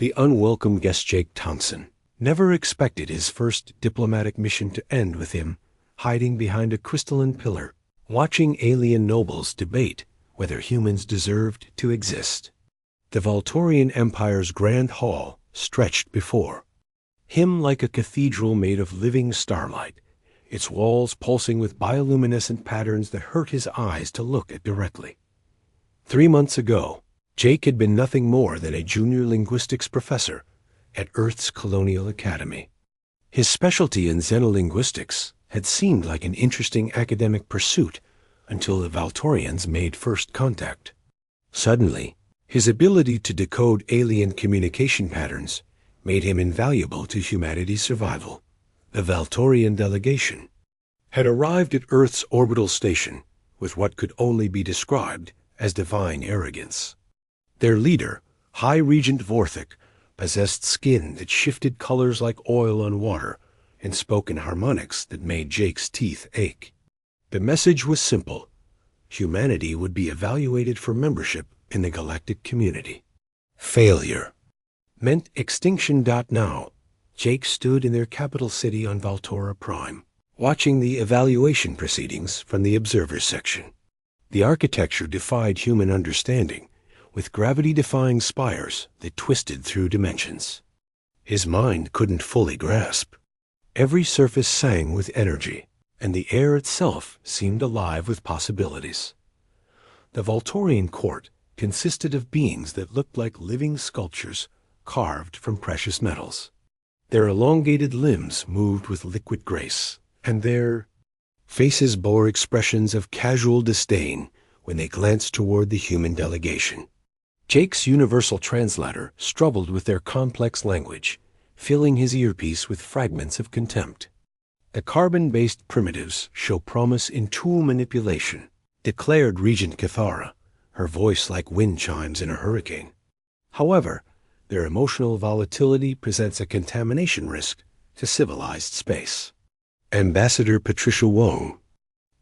The unwelcome guest Jake Thompson never expected his first diplomatic mission to end with him hiding behind a crystalline pillar, watching alien nobles debate whether humans deserved to exist. The Valtorian Empire's grand hall stretched before him like a cathedral made of living starlight, its walls pulsing with bioluminescent patterns that hurt his eyes to look at directly. 3 months ago, Jake had been nothing more than a junior linguistics professor at Earth's Colonial Academy. His specialty in xenolinguistics had seemed like an interesting academic pursuit until the Valtorians made first contact. Suddenly, his ability to decode alien communication patterns made him invaluable to humanity's survival. The Valtorian delegation had arrived at Earth's orbital station with what could only be described as divine arrogance. Their leader, High Regent Vorthik, possessed skin that shifted colors like oil on water and spoke in harmonics that made Jake's teeth ache. The message was simple. Humanity would be evaluated for membership in the galactic community. Failure meant extinction. Now, Jake stood in their capital city on Valtora Prime, watching the evaluation proceedings from the observers section. The architecture defied human understanding, with gravity-defying spires that twisted through dimensions. His mind couldn't fully grasp. Every surface sang with energy, and the air itself seemed alive with possibilities. The Valtorian court consisted of beings that looked like living sculptures carved from precious metals. Their elongated limbs moved with liquid grace, and their faces bore expressions of casual disdain when they glanced toward the human delegation. Jake's universal translator struggled with their complex language, filling his earpiece with fragments of contempt. The carbon-based primitives show promise in tool manipulation, declared Regent Cathara, her voice like wind chimes in a hurricane. However, their emotional volatility presents a contamination risk to civilized space. Ambassador Patricia Wong,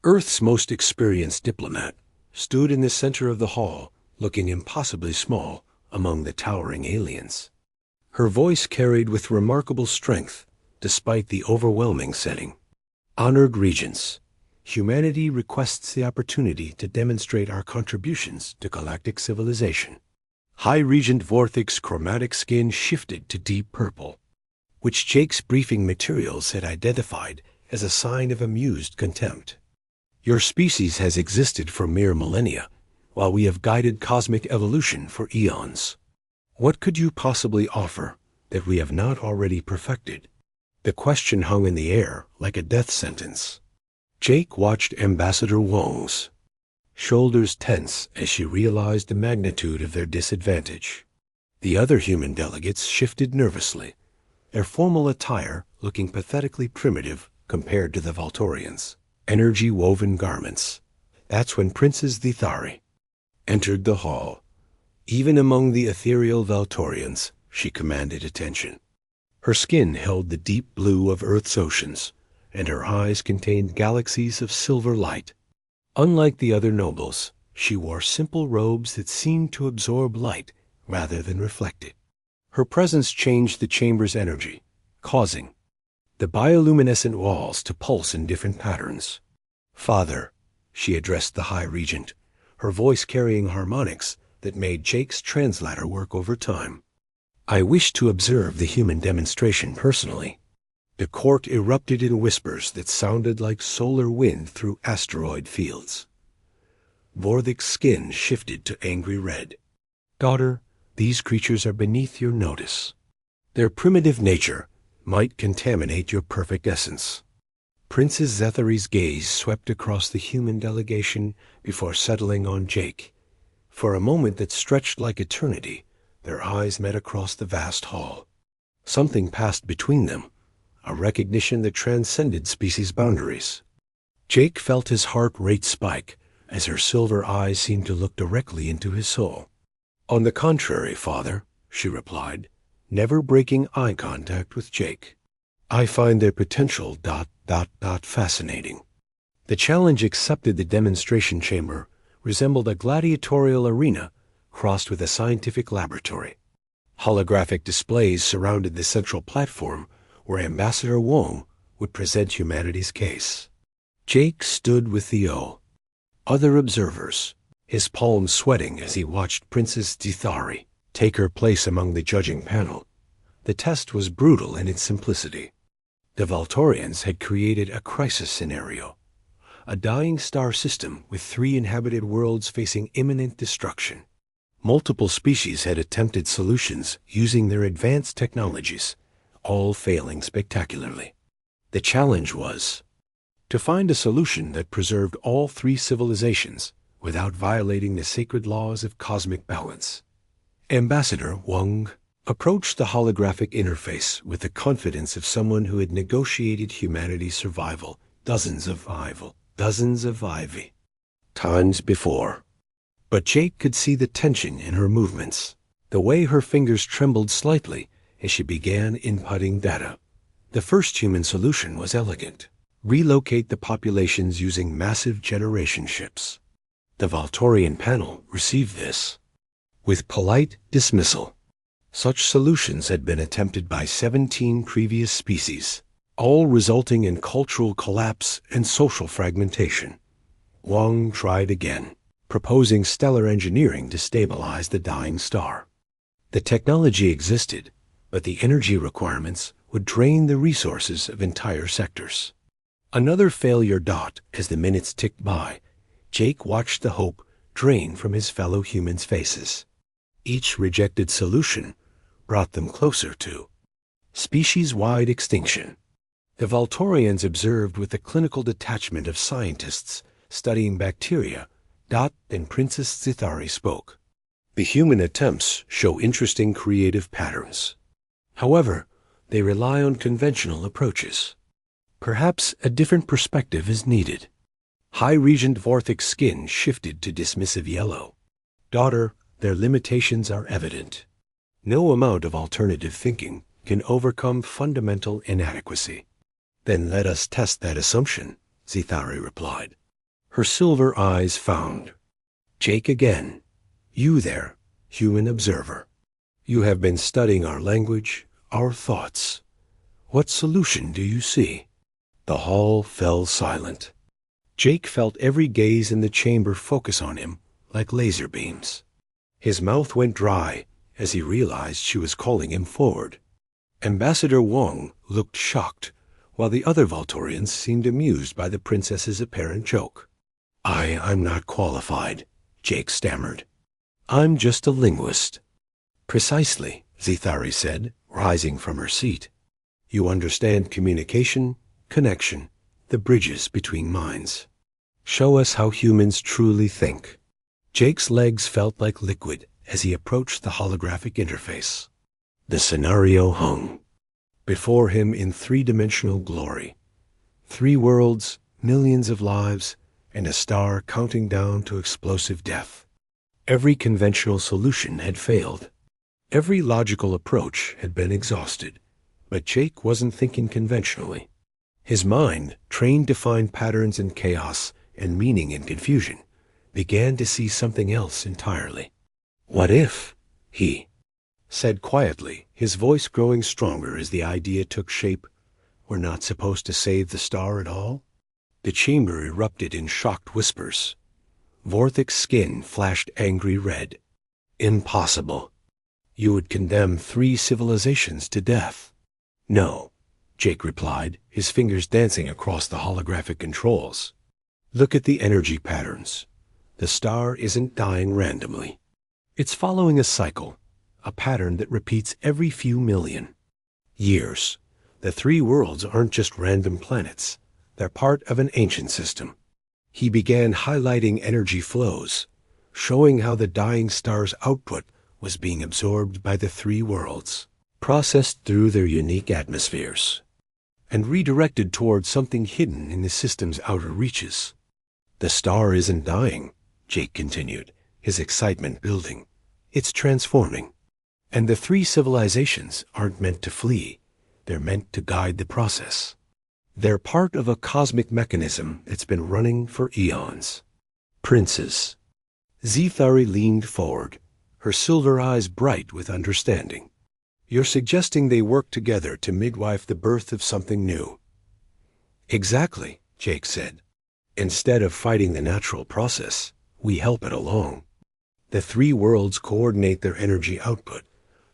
Earth's most experienced diplomat, stood in the center of the hall, looking impossibly small among the towering aliens. Her voice carried with remarkable strength, despite the overwhelming setting. Honored Regents, humanity requests the opportunity to demonstrate our contributions to galactic civilization. High Regent Vorthik's chromatic skin shifted to deep purple, which Jake's briefing materials had identified as a sign of amused contempt. Your species has existed for mere millennia, while we have guided cosmic evolution for eons. What could you possibly offer that we have not already perfected? The question hung in the air like a death sentence. Jake watched Ambassador Wong's shoulders tense as she realized the magnitude of their disadvantage. The other human delegates shifted nervously, their formal attire looking pathetically primitive compared to the Valtorians' energy-woven garments. That's when Princess Thithari entered the hall. Even among the ethereal Valtorians, she commanded attention. Her skin held the deep blue of Earth's oceans, and her eyes contained galaxies of silver light. Unlike the other nobles, she wore simple robes that seemed to absorb light rather than reflect it. Her presence changed the chamber's energy, causing the bioluminescent walls to pulse in different patterns. Father, she addressed the High Regent, her voice carrying harmonics that made Jake's translator work overtime. I wish to observe the human demonstration personally. The court erupted in whispers that sounded like solar wind through asteroid fields. Vorthik's skin shifted to angry red. Daughter, these creatures are beneath your notice. Their primitive nature might contaminate your perfect essence. Princess Zethari's gaze swept across the human delegation before settling on Jake. For a moment that stretched like eternity, their eyes met across the vast hall. Something passed between them, a recognition that transcended species boundaries. Jake felt his heart rate spike as her silver eyes seemed to look directly into his soul. On the contrary, Father, she replied, never breaking eye contact with Jake. I find their potential ... fascinating. The challenge accepted. The demonstration chamber resembled a gladiatorial arena crossed with a scientific laboratory. Holographic displays surrounded the central platform where Ambassador Wong would present humanity's case. Jake stood with the other observers, his palms sweating as he watched Princess Zithari take her place among the judging panel. The test was brutal in its simplicity. The Valtorians had created a crisis scenario, a dying star system with 3 inhabited worlds facing imminent destruction. Multiple species had attempted solutions using their advanced technologies, all failing spectacularly. The challenge was to find a solution that preserved all 3 civilizations without violating the sacred laws of cosmic balance. Ambassador Wang approached the holographic interface with the confidence of someone who had negotiated humanity's survival dozens of times before. But Jake could see the tension in her movements, the way her fingers trembled slightly as she began inputting data. The first human solution was elegant: relocate the populations using massive generation ships. The Valtorian panel received this with polite dismissal. Such solutions had been attempted by 17 previous species, all resulting in cultural collapse and social fragmentation. Wang tried again, proposing stellar engineering to stabilize the dying star. The technology existed, but the energy requirements would drain the resources of entire sectors. Another failure dot as the minutes ticked by. Jake watched the hope drain from his fellow humans' faces. Each rejected solution brought them closer to species-wide extinction. The Valtorians observed with the clinical detachment of scientists studying bacteria. Then Princess Zithari spoke. The human attempts show interesting creative patterns. However, they rely on conventional approaches. Perhaps a different perspective is needed. High Regent Vorthic's skin shifted to dismissive yellow. Daughter, their limitations are evident. No amount of alternative thinking can overcome fundamental inadequacy. Then let us test that assumption, Zithari replied. Her silver eyes found Jake again. You there, human observer. You have been studying our language, our thoughts. What solution do you see? The hall fell silent. Jake felt every gaze in the chamber focus on him like laser beams. His mouth went dry as he realized she was calling him forward. Ambassador Wong looked shocked, while the other Valtorians seemed amused by the princess's apparent joke. I'm not qualified, Jake stammered. I'm just a linguist. Precisely, Zithari said, rising from her seat. You understand communication, connection, the bridges between minds. Show us how humans truly think. Jake's legs felt like liquid as he approached the holographic interface. The scenario hung before him in 3-dimensional glory. 3 worlds, millions of lives, and a star counting down to explosive death. Every conventional solution had failed. Every logical approach had been exhausted. But Jake wasn't thinking conventionally. His mind, trained to find patterns in chaos and meaning in confusion, began to see something else entirely. What if, he said quietly, his voice growing stronger as the idea took shape, we're not supposed to save the star at all? The chamber erupted in shocked whispers. Vorthic's skin flashed angry red. Impossible. You would condemn 3 civilizations to death. No, Jake replied, his fingers dancing across the holographic controls. Look at the energy patterns. The star isn't dying randomly. It's following a cycle, a pattern that repeats every few million years. The 3 worlds aren't just random planets. They're part of an ancient system. He began highlighting energy flows, showing how the dying star's output was being absorbed by the 3 worlds, processed through their unique atmospheres, and redirected towards something hidden in the system's outer reaches. The star isn't dying, Jake continued, his excitement building. It's transforming. And the 3 civilizations aren't meant to flee. They're meant to guide the process. They're part of a cosmic mechanism that's been running for eons. Princes. Zithari leaned forward, her silver eyes bright with understanding. "You're suggesting they work together to midwife the birth of something new." "Exactly," Jake said. "Instead of fighting the natural process, we help it along. The three worlds coordinate their energy output,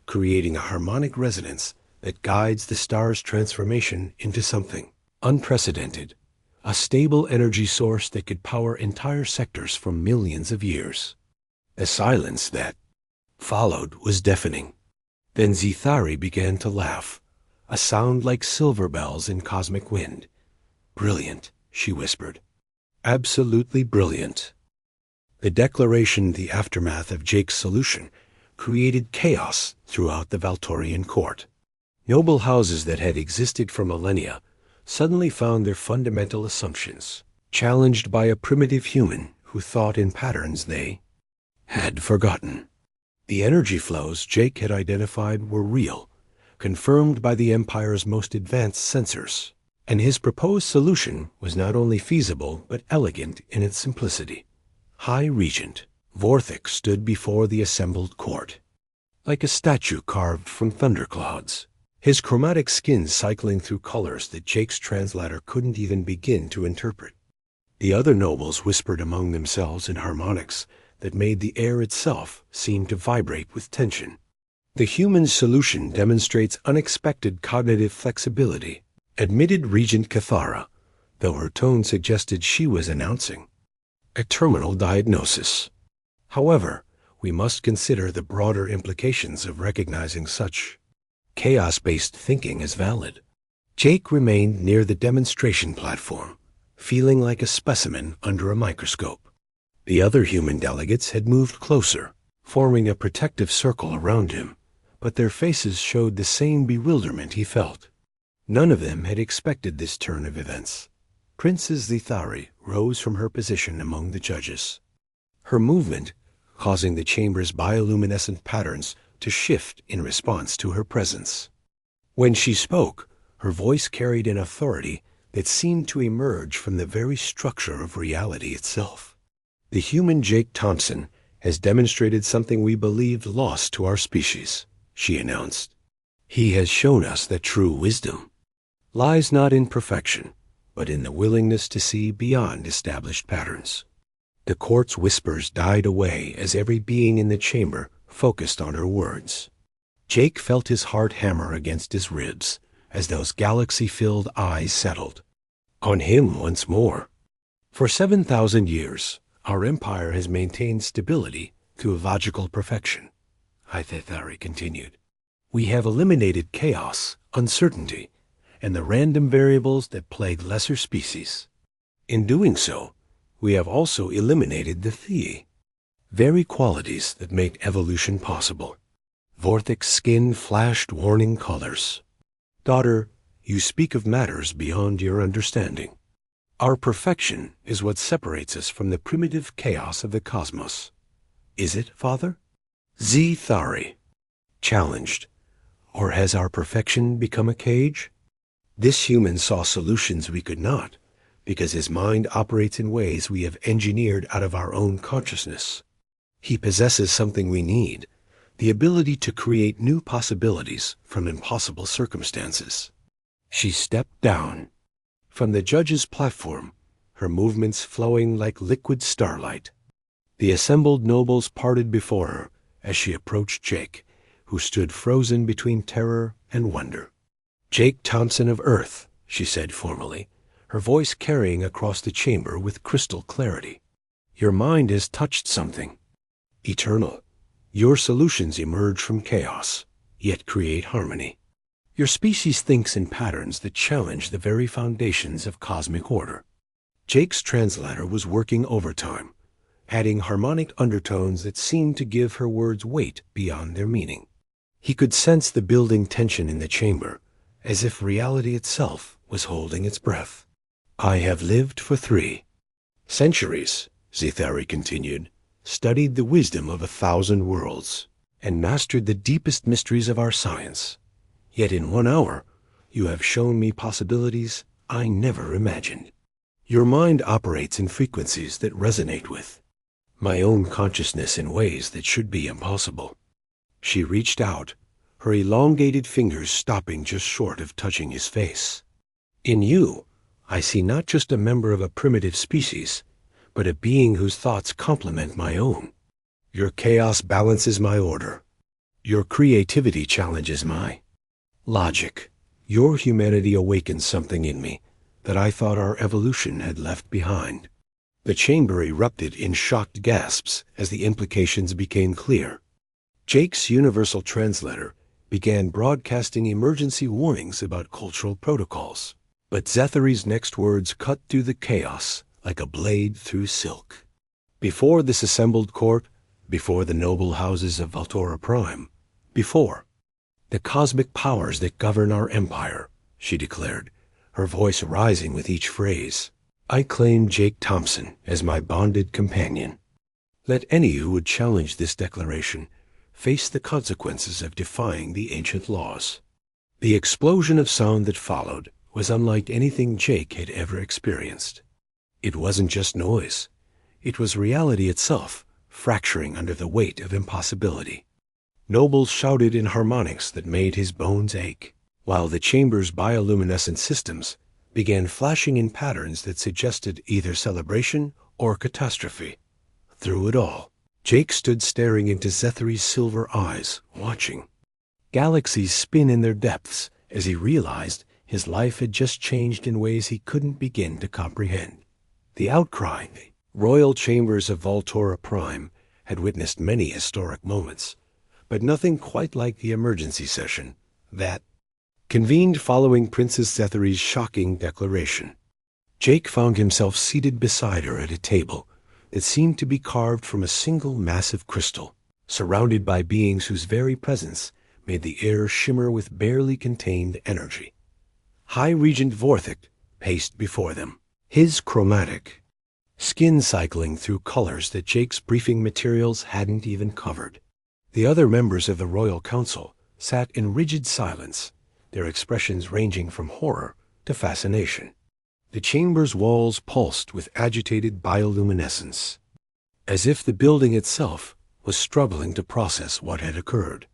creating a harmonic resonance that guides the star's transformation into something unprecedented, a stable energy source that could power entire sectors for millions of years." The silence that followed was deafening. Then Zithari began to laugh, a sound like silver bells in cosmic wind. "Brilliant," she whispered. "Absolutely brilliant." The declaration, the aftermath of Jake's solution, created chaos throughout the Valtorian court. Noble houses that had existed for millennia suddenly found their fundamental assumptions challenged by a primitive human who thought in patterns they had forgotten. The energy flows Jake had identified were real, confirmed by the Empire's most advanced sensors, and his proposed solution was not only feasible but elegant in its simplicity. High Regent Vorthik stood before the assembled court, like a statue carved from thunderclouds, his chromatic skin cycling through colors that Jake's translator couldn't even begin to interpret. The other nobles whispered among themselves in harmonics that made the air itself seem to vibrate with tension. "The human solution demonstrates unexpected cognitive flexibility," admitted Regent Cathara, though her tone suggested she was announcing a terminal diagnosis. "However, we must consider the broader implications of recognizing such chaos-based thinking as valid." Jake remained near the demonstration platform, feeling like a specimen under a microscope. The other human delegates had moved closer, forming a protective circle around him, but their faces showed the same bewilderment he felt. None of them had expected this turn of events. Princess Zithari rose from her position among the judges, her movement causing the chamber's bioluminescent patterns to shift in response to her presence. When she spoke, her voice carried an authority that seemed to emerge from the very structure of reality itself. "The human Jake Thompson has demonstrated something we believed lost to our species," she announced. "He has shown us that true wisdom lies not in perfection, but in the willingness to see beyond established patterns." The court's whispers died away as every being in the chamber focused on her words. Jake felt his heart hammer against his ribs as those galaxy-filled eyes settled on him once more. "For 7,000 years, our empire has maintained stability through logical perfection," Zithari continued. "We have eliminated chaos, uncertainty, and the random variables that plague lesser species. In doing so, we have also eliminated the Thei, very qualities that make evolution possible." Vorthik's skin flashed warning colors. "Daughter, you speak of matters beyond your understanding. Our perfection is what separates us from the primitive chaos of the cosmos. Is it, Father?" Zithari challenged. "Or has our perfection become a cage? This human saw solutions we could not, because his mind operates in ways we have engineered out of our own consciousness. He possesses something we need, the ability to create new possibilities from impossible circumstances." She stepped down from the judge's platform, her movements flowing like liquid starlight. The assembled nobles parted before her as she approached Jake, who stood frozen between terror and wonder. "Jake Thompson of Earth," she said formally, her voice carrying across the chamber with crystal clarity. "Your mind has touched something eternal. Your solutions emerge from chaos, yet create harmony. Your species thinks in patterns that challenge the very foundations of cosmic order." Jake's translator was working overtime, adding harmonic undertones that seemed to give her words weight beyond their meaning. He could sense the building tension in the chamber, as if reality itself was holding its breath. "I have lived for 3 centuries," Zithari continued, "studied the wisdom of 1,000 worlds, and mastered the deepest mysteries of our science. Yet in 1 hour, you have shown me possibilities I never imagined. Your mind operates in frequencies that resonate with my own consciousness in ways that should be impossible. She reached out, her elongated fingers stopping just short of touching his face. In you, I see not just a member of a primitive species, but a being whose thoughts complement my own. Your chaos balances my order. Your creativity challenges my logic. Your humanity awakens something in me that I thought our evolution had left behind. The chamber erupted in shocked gasps as the implications became clear. Jake's universal translator began broadcasting emergency warnings about cultural protocols. But Zethari's next words cut through the chaos like a blade through silk. Before this assembled court, before the noble houses of Valtora Prime, before the cosmic powers that govern our empire, she declared, her voice rising with each phrase, I claim Jake Thompson as my bonded companion. Let any who would challenge this declaration face the consequences of defying the ancient laws. The explosion of sound that followed was unlike anything Jake had ever experienced. It wasn't just noise. It was reality itself, fracturing under the weight of impossibility. Nobles shouted in harmonics that made his bones ache, while the chamber's bioluminescent systems began flashing in patterns that suggested either celebration or catastrophe. Through it all, Jake stood staring into Zethari's silver eyes, watching. Galaxies spin in their depths as he realized his life had just changed in ways he couldn't begin to comprehend. The outcry, the royal chambers of Valtora Prime, had witnessed many historic moments, but nothing quite like the emergency session that convened following Princess Zethari's shocking declaration. Jake found himself seated beside her at a table that seemed to be carved from a single massive crystal, surrounded by beings whose very presence made the air shimmer with barely contained energy. High Regent Vorthik paced before them, his chromatic skin cycling through colors that Jake's briefing materials hadn't even covered. The other members of the Royal Council sat in rigid silence, their expressions ranging from horror to fascination. The chamber's walls pulsed with agitated bioluminescence, as if the building itself was struggling to process what had occurred.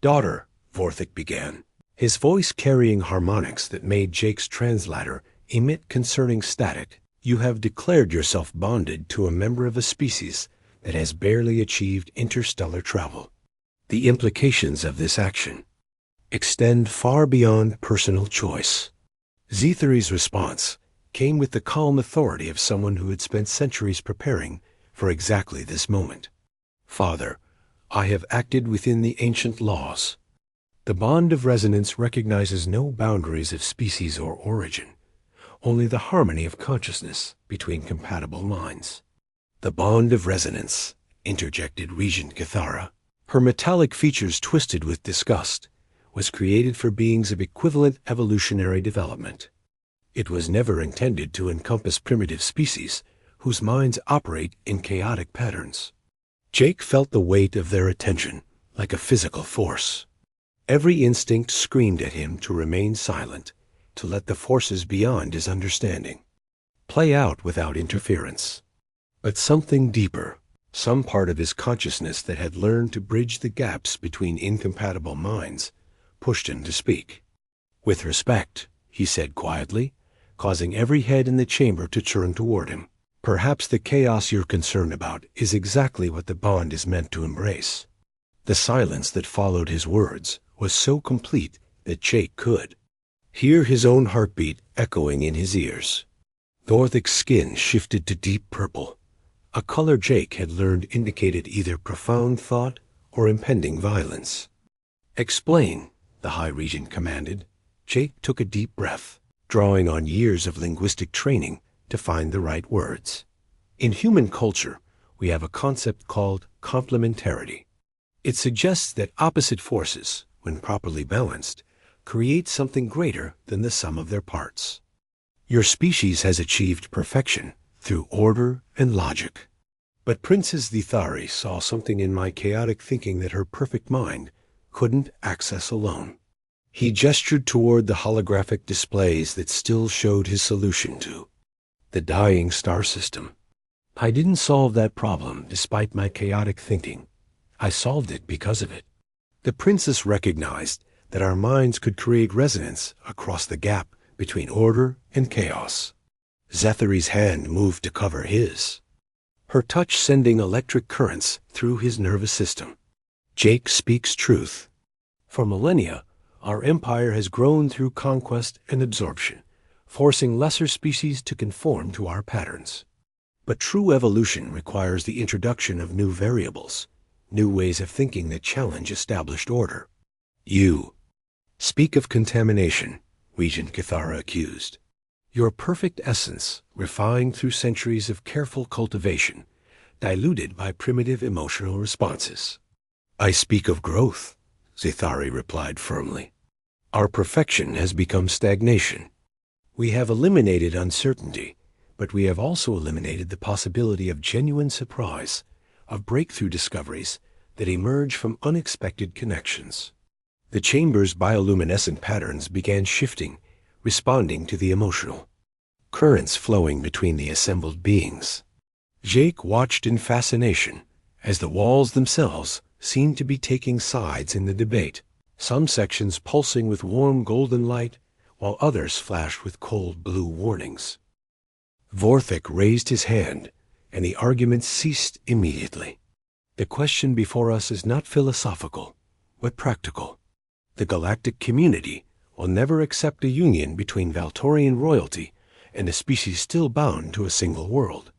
Daughter, Vorthik began, his voice carrying harmonics that made Jake's translator emit concerning static. You have declared yourself bonded to a member of a species that has barely achieved interstellar travel. The implications of this action extend far beyond personal choice. Zethari's response came with the calm authority of someone who had spent centuries preparing for exactly this moment. Father, I have acted within the ancient laws. The bond of resonance recognizes no boundaries of species or origin, only the harmony of consciousness between compatible minds. The bond of resonance, interjected Regent Cathara, her metallic features twisted with disgust, was created for beings of equivalent evolutionary development. It was never intended to encompass primitive species whose minds operate in chaotic patterns. Jake felt the weight of their attention like a physical force. Every instinct screamed at him to remain silent, to let the forces beyond his understanding play out without interference. But something deeper, some part of his consciousness that had learned to bridge the gaps between incompatible minds, pushed him to speak. With respect, he said quietly, causing every head in the chamber to turn toward him. Perhaps the chaos you're concerned about is exactly what the bond is meant to embrace. The silence that followed his words was so complete that Jake could hear his own heartbeat echoing in his ears. Vorthik's skin shifted to deep purple, a color Jake had learned indicated either profound thought or impending violence. Explain, the High Regent commanded. Jake took a deep breath, drawing on years of linguistic training to find the right words. In human culture, we have a concept called complementarity. It suggests that opposite forces, when properly balanced, create something greater than the sum of their parts. Your species has achieved perfection through order and logic. But Princess Zethari saw something in my chaotic thinking that her perfect mind couldn't access alone. He gestured toward the holographic displays that still showed his solution to the dying star system. I didn't solve that problem despite my chaotic thinking. I solved it because of it. The princess recognized that our minds could create resonance across the gap between order and chaos. Zethery's hand moved to cover his, her touch sending electric currents through his nervous system. Jake speaks truth. For millennia, our empire has grown through conquest and absorption, forcing lesser species to conform to our patterns. But true evolution requires the introduction of new variables, new ways of thinking that challenge established order. You speak of contamination, Regent Cathara accused. Your perfect essence, refined through centuries of careful cultivation, diluted by primitive emotional responses. I speak of growth, Zithari replied firmly. Our perfection has become stagnation. We have eliminated uncertainty, but we have also eliminated the possibility of genuine surprise, of breakthrough discoveries that emerge from unexpected connections. The chamber's bioluminescent patterns began shifting, responding to the emotional currents flowing between the assembled beings. Jake watched in fascination as the walls themselves seemed to be taking sides in the debate, some sections pulsing with warm golden light, while others flashed with cold blue warnings. Vorthik raised his hand, and the argument ceased immediately. The question before us is not philosophical, but practical. The galactic community will never accept a union between Valtorian royalty and a species still bound to a single world.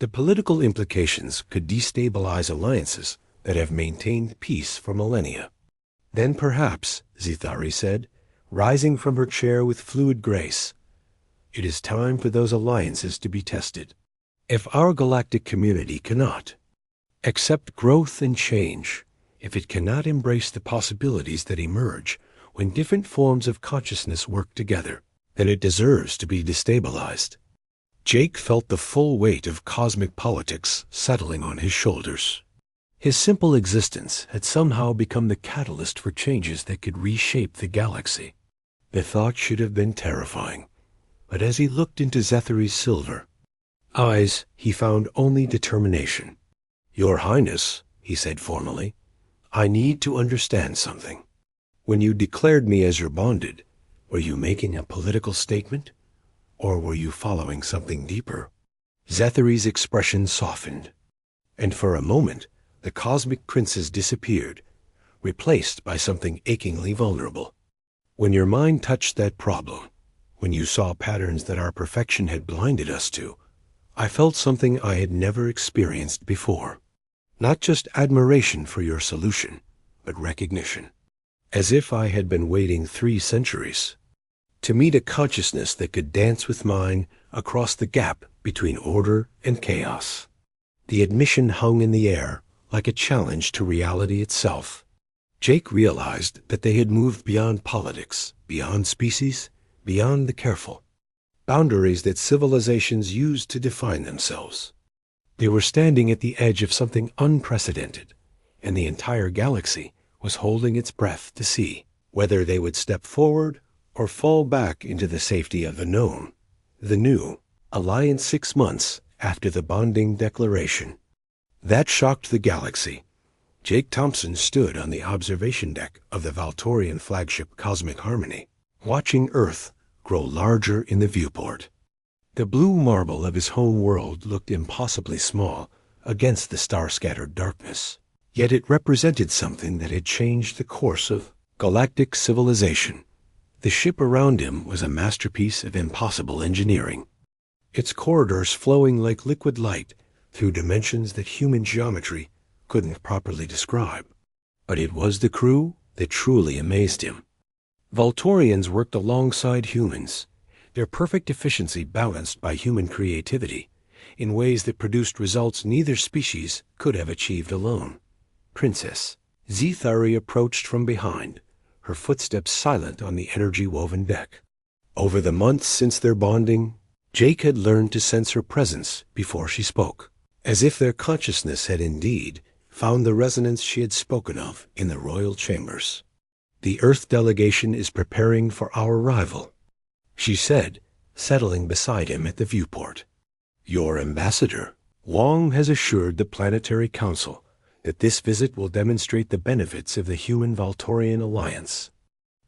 The political implications could destabilize alliances that have maintained peace for millennia. Then perhaps, Zithari said, rising from her chair with fluid grace, it is time for those alliances to be tested. If our galactic community cannot accept growth and change, if it cannot embrace the possibilities that emerge when different forms of consciousness work together, then it deserves to be destabilized. Jake felt the full weight of cosmic politics settling on his shoulders. His simple existence had somehow become the catalyst for changes that could reshape the galaxy. The thought should have been terrifying, but as he looked into Zethery's silver eyes, he found only determination. Your Highness, he said formally, I need to understand something. When you declared me as your bonded, were you making a political statement, or were you following something deeper? Zethery's expression softened, and for a moment the cosmic princes disappeared, replaced by something achingly vulnerable. When your mind touched that problem, when you saw patterns that our perfection had blinded us to, I felt something I had never experienced before. Not just admiration for your solution, but recognition. As if I had been waiting 3 centuries to meet a consciousness that could dance with mine across the gap between order and chaos. The admission hung in the air like a challenge to reality itself. Jake realized that they had moved beyond politics, beyond species, beyond the careful boundaries that civilizations used to define themselves. They were standing at the edge of something unprecedented, and the entire galaxy was holding its breath to see whether they would step forward or fall back into the safety of the known, the new, alliance 6 months after the bonding declaration. That shocked the galaxy. Jake Thompson stood on the observation deck of the Valtorian flagship Cosmic Harmony, watching Earth grow larger in the viewport. The blue marble of his home world looked impossibly small against the star-scattered darkness, yet it represented something that had changed the course of galactic civilization. The ship around him was a masterpiece of impossible engineering, its corridors flowing like liquid light through dimensions that human geometry couldn't properly describe. But it was the crew that truly amazed him. Valtorians worked alongside humans, their perfect efficiency balanced by human creativity, in ways that produced results neither species could have achieved alone. Princess Zithari approached from behind, her footsteps silent on the energy-woven deck. Over the months since their bonding, Jake had learned to sense her presence before she spoke, as if their consciousness had indeed found the resonance she had spoken of in the royal chambers. The Earth delegation is preparing for our arrival, she said, settling beside him at the viewport. Your ambassador, Wong has assured the Planetary Council that this visit will demonstrate the benefits of the Human-Voltorian alliance.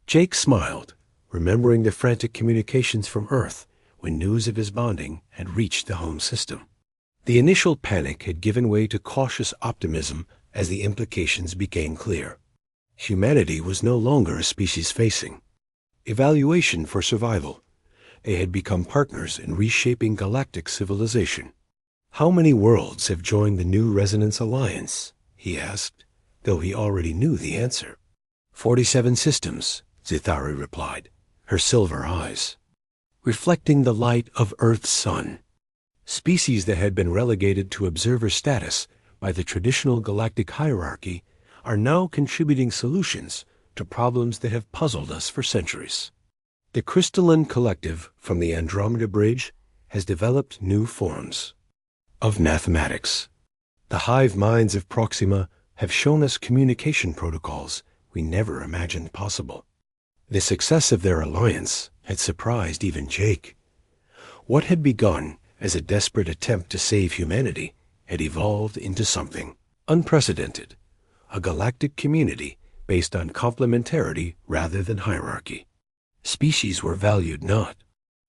Jake smiled, remembering the frantic communications from Earth when news of his bonding had reached the home system. The initial panic had given way to cautious optimism as the implications became clear. Humanity was no longer a species facing evaluation for survival. They had become partners in reshaping galactic civilization. "How many worlds have joined the new Resonance Alliance?" he asked, though he already knew the answer. 47 systems, Zithari replied, her silver eyes reflecting the light of Earth's sun. Species that had been relegated to observer status by the traditional galactic hierarchy are now contributing solutions to problems that have puzzled us for centuries. The crystalline collective from the Andromeda Bridge has developed new forms of mathematics. The hive minds of Proxima have shown us communication protocols we never imagined possible. The success of their alliance had surprised even Jake. What had begun as a desperate attempt to save humanity had evolved into something unprecedented, a galactic community based on complementarity rather than hierarchy. Species were valued not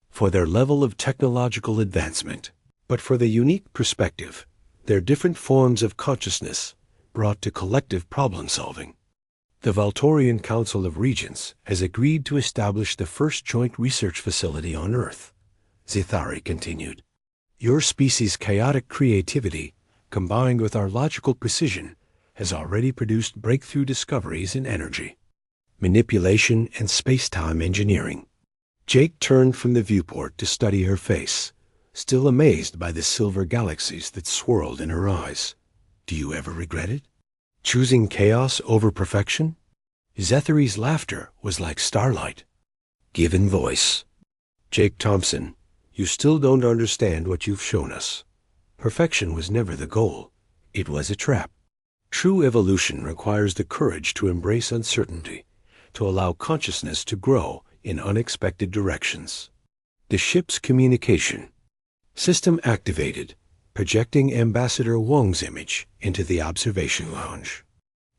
for their level of technological advancement, but for the unique perspective their different forms of consciousness brought to collective problem-solving. The Voltorian Council of Regents has agreed to establish the first joint research facility on Earth, Zithari continued. Your species' chaotic creativity, combined with our logical precision, has already produced breakthrough discoveries in energy, manipulation, and space-time engineering. Jake turned from the viewport to study her face, still amazed by the silver galaxies that swirled in her eyes. "Do you ever regret it? Choosing chaos over perfection?" Zethari's laughter was like starlight, given voice. "Jake Thompson, you still don't understand what you've shown us. Perfection was never the goal. It was a trap. True evolution requires the courage to embrace uncertainty, to allow consciousness to grow in unexpected directions." The ship's communication system activated, projecting Ambassador Wong's image into the observation lounge.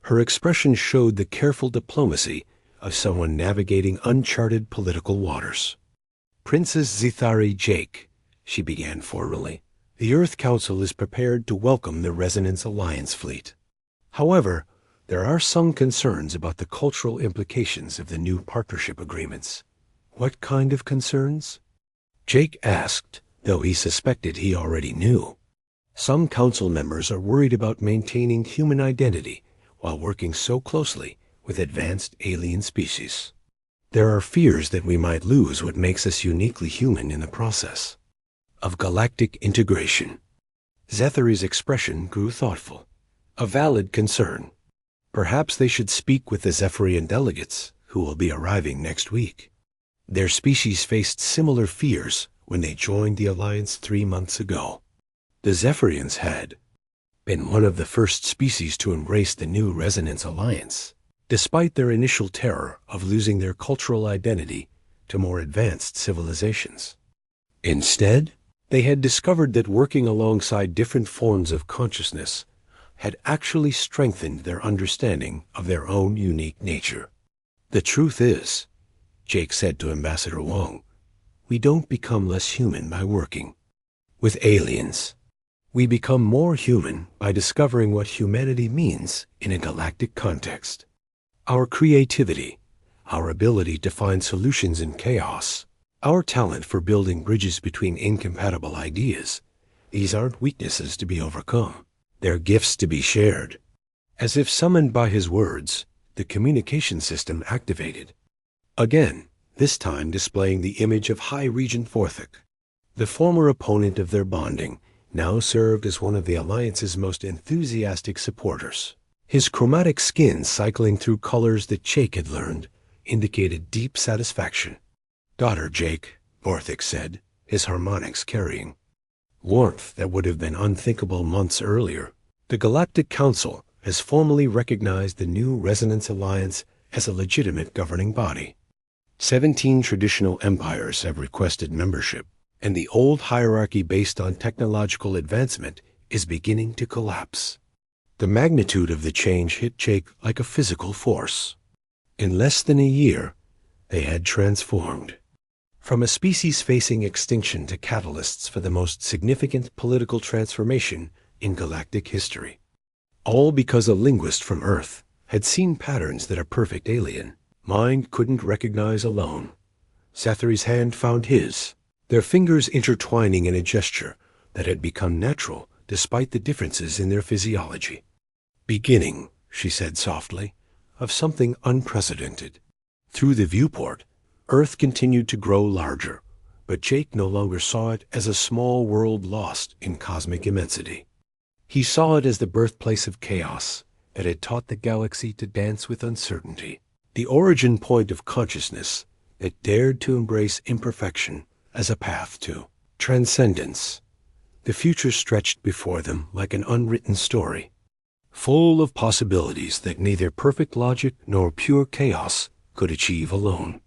Her expression showed the careful diplomacy of someone navigating uncharted political waters. "Princess Zithari Jake," she began formally, "the Earth Council is prepared to welcome the Resonance Alliance fleet. However, there are some concerns about the cultural implications of the new partnership agreements." "What kind of concerns?" Jake asked, though he suspected he already knew. "Some council members are worried about maintaining human identity while working so closely with advanced alien species. There are fears that we might lose what makes us uniquely human in the process of galactic integration." Zethari's expression grew thoughtful. "A valid concern. Perhaps they should speak with the Zephyrian delegates who will be arriving next week. Their species faced similar fears when they joined the Alliance 3 months ago. The Zephyrians had been one of the first species to embrace the new Resonance Alliance, despite their initial terror of losing their cultural identity to more advanced civilizations. Instead, they had discovered that working alongside different forms of consciousness had actually strengthened their understanding of their own unique nature. "The truth is," Jake said to Ambassador Wong, "we don't become less human by working with aliens. We become more human by discovering what humanity means in a galactic context. Our creativity, our ability to find solutions in chaos, our talent for building bridges between incompatible ideas, these aren't weaknesses to be overcome. They're gifts to be shared." As if summoned by his words, the communication system activated. Again, this time displaying the image of High Regent Forthic. The former opponent of their bonding now served as one of the Alliance's most enthusiastic supporters. His chromatic skin cycling through colors that Jake had learned indicated deep satisfaction. "Daughter Jake," Forthic said, his harmonics carrying warmth that would have been unthinkable months earlier. "The Galactic Council has formally recognized the new Resonance Alliance as a legitimate governing body. 17 traditional empires have requested membership, and the old hierarchy based on technological advancement is beginning to collapse. The magnitude of the change hit Jake like a physical force. In less than a year, they had transformed from a species facing extinction to catalysts for the most significant political transformation in galactic history. All because a linguist from Earth had seen patterns that a perfect alien mind couldn't recognize alone. Sathari's hand found his, their fingers intertwining in a gesture that had become natural despite the differences in their physiology. "Beginning," she said softly, "of something unprecedented." Through the viewport, Earth continued to grow larger, but Jake no longer saw it as a small world lost in cosmic immensity. He saw it as the birthplace of chaos that had taught the galaxy to dance with uncertainty, the origin point of consciousness that dared to embrace imperfection as a path to transcendence. The future stretched before them like an unwritten story, full of possibilities that neither perfect logic nor pure chaos could achieve alone.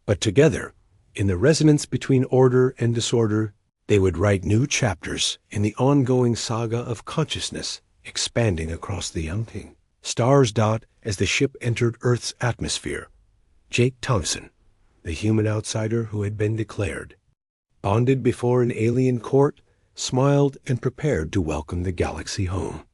But together, in the resonance between order and disorder, they would write new chapters in the ongoing saga of consciousness expanding across the umpteen. Stars dot as the ship entered Earth's atmosphere. Jake Thompson, the human outsider who had been declared, bonded before an alien court, smiled and prepared to welcome the galaxy home.